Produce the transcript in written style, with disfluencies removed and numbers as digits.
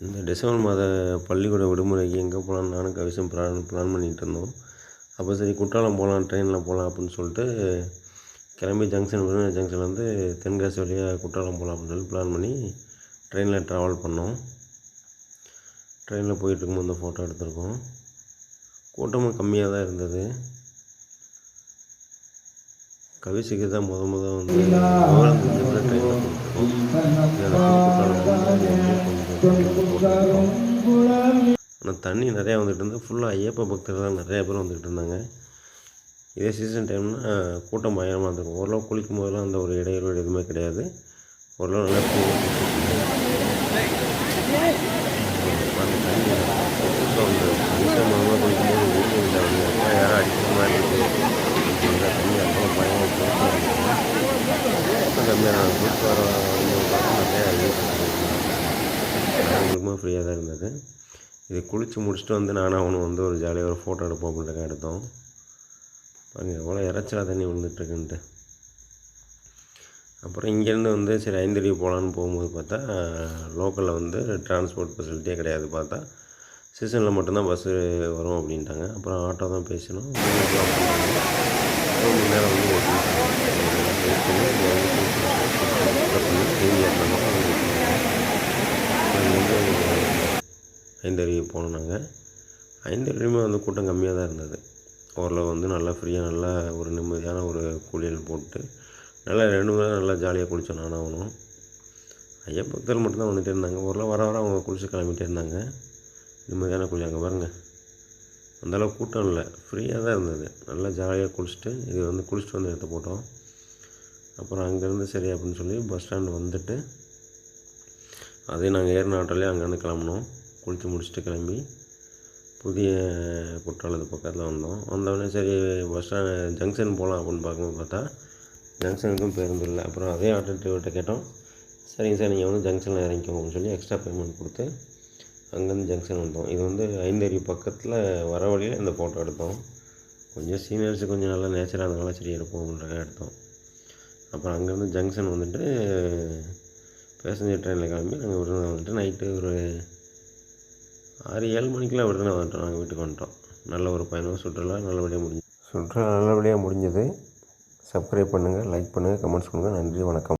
இந்த டிசம்பர் மாத பள்ளிக்கூட விடுமுறைக்கு எங்கே போகலான்னு நானும் கவிசும் பிளான் பண்ணிகிட்டு இருந்தோம். அப்போ சரி குற்றாலம் போகலாம், ட்ரெயினில் போகலாம் அப்படின்னு சொல்லிட்டு கிளம்பி விருதுநகர் ஜங்ஷன்லேருந்து தென்காசி வழியாக குற்றாலம் போகலாம் அப்படின்னு சொல்லி பிளான் பண்ணி ட்ரெயினில் ட்ராவல் பண்ணோம். ட்ரெயினில் போயிட்டு இருக்கும்போது இந்த ஃபோட்டோ எடுத்திருக்கோம். கூட்டமும் கம்மியாக தான் இருந்தது. கவிசுக்கு தான் வந்து விவரம் தெரிஞ்ச ட்ரெயினில் ஆனால் தண்ணி நிறையா வந்துட்டு இருந்து ஃபுல்லாக ஐயப்ப பக்தர்கள் நிறையா பேர் வந்துக்கிட்டு இருந்தாங்க. இதே சீசன் டைம்னா கூட்டம் பயங்கரமாக இருந்திருக்கும். ஓரளவு குளிக்கும் போதெல்லாம் அந்த ஒரு இடையூறு எதுவுமே கிடையாது. ஓரளவு நல்லா குளிக்கும்போது யாரும் அடிக்கிற மாதிரி இருக்குது. தண்ணி அவ்வளோ பயங்கர கம்மியாக குளிச்சு நிறையா அவங்களுக்குமே ஃப்ரீயாக தான் இருந்தது. இது குளித்து முடிச்சுட்டு வந்து நானும் அவனும் வந்து ஒரு ஜாலியாக ஒரு ஃபோட்டோ எடுப்போம் அப்படின்ட்டு எடுத்தோம். பாருங்கள் எவ்வளோ இறைச்சலாக தண்ணி விழுந்துட்டுருக்குன்ட்டு. அப்புறம் இங்கேருந்து வந்து சரி ஐந்தருவி போகலான்னு போகும்போது பார்த்தா லோக்கலில் வந்து டிரான்ஸ்போர்ட் ஃபெசிலிட்டியே கிடையாது. பார்த்தா சீசனில் மட்டும்தான் பஸ்ஸு வரும் அப்படின்ட்டாங்க. அப்புறம் ஆட்டோ தான் பேசணும். 3 மணி நேரம் வந்து ஐந்தருவி போனோம் நாங்கள். ஐந்தருவியுமே வந்து கூட்டம் கம்மியாக தான் இருந்தது. ஓரளவு வந்து நல்லா ஃப்ரீயாக நல்லா ஒரு நிம்மதியான ஒரு குளியல் போட்டு நல்லா 2 மணி நேரம் நல்லா ஜாலியாக குளித்தோம் நானும் அவனும். ஐயப்பக்தர்கள் மட்டும்தான் வந்துகிட்டே இருந்தாங்க. ஓரளவு வர அவங்க குளிச்சு கிளம்பிகிட்டே இருந்தாங்க. நிம்மதியான குளி அங்கே பாருங்கள் அந்தளவுக்கு கூட்டம் இல்லை, ஃப்ரீயாக தான் இருந்தது. நல்லா ஜாலியாக குளிச்சுட்டு இது வந்து குளிச்சுட்டு வந்து எடுத்து போட்டோம். அப்புறம் அங்கேருந்து சரி அப்படின்னு சொல்லி பஸ் ஸ்டாண்டு வந்துட்டு அதே நாங்கள் ஏறின ஆட்டோலேயே அங்கேருந்து கிளம்புனோம். குளித்து முடிச்சுட்டு கிளம்பி புதிய குற்றாலத்து பக்கத்தில் வந்தோடனே சரி பஸ் ஸ்டாண்டு ஜங்ஷன் போகலாம் அப்படின்னு பார்க்கும்போது பார்த்தா ஜங்ஷனுக்கும் பேருந்து இல்லை. அப்புறம் அதே ஆட்டோ டிரைவர்கிட்ட கேட்டோம். சரிங்க சார் நீங்கள் வந்து ஜங்ஷனில் இறங்கிக்கோங்க அப்படின்னு சொல்லி எக்ஸ்ட்ரா பேமெண்ட் கொடுத்து அங்கேருந்து ஜங்ஷன் வந்தோம். இது வந்து ஐந்தருவி பக்கத்தில் வர வழியில் இந்த ஃபோட்டோ எடுத்தோம். கொஞ்சம் சீனியர்ஸு கொஞ்சம் நல்லா நேச்சராக இருந்தனால சரி எடுப்போம் அப்படின்றக்காக எடுத்தோம். அப்புறம் அங்கேருந்து ஜங்ஷன் வந்துட்டு பேசஞ்சர் ட்ரெயினில் கிளம்பி நாங்கள் விருதுநகர் வந்துட்டு நைட்டு ஒரு 6-7 மணிக்கெலாம் விருதுநகர் வந்துட்டோம். நாங்கள் வீட்டுக்கு வந்துட்டோம். நல்ல ஒரு பயணம் சுற்றுலா நல்லபடியாக முடிஞ்சது. சப்ஸ்கிரைப் பண்ணுங்கள், லைக் பண்ணுங்கள், கமெண்ட்ஸ் பண்ணுங்கள். நன்றி, வணக்கம்.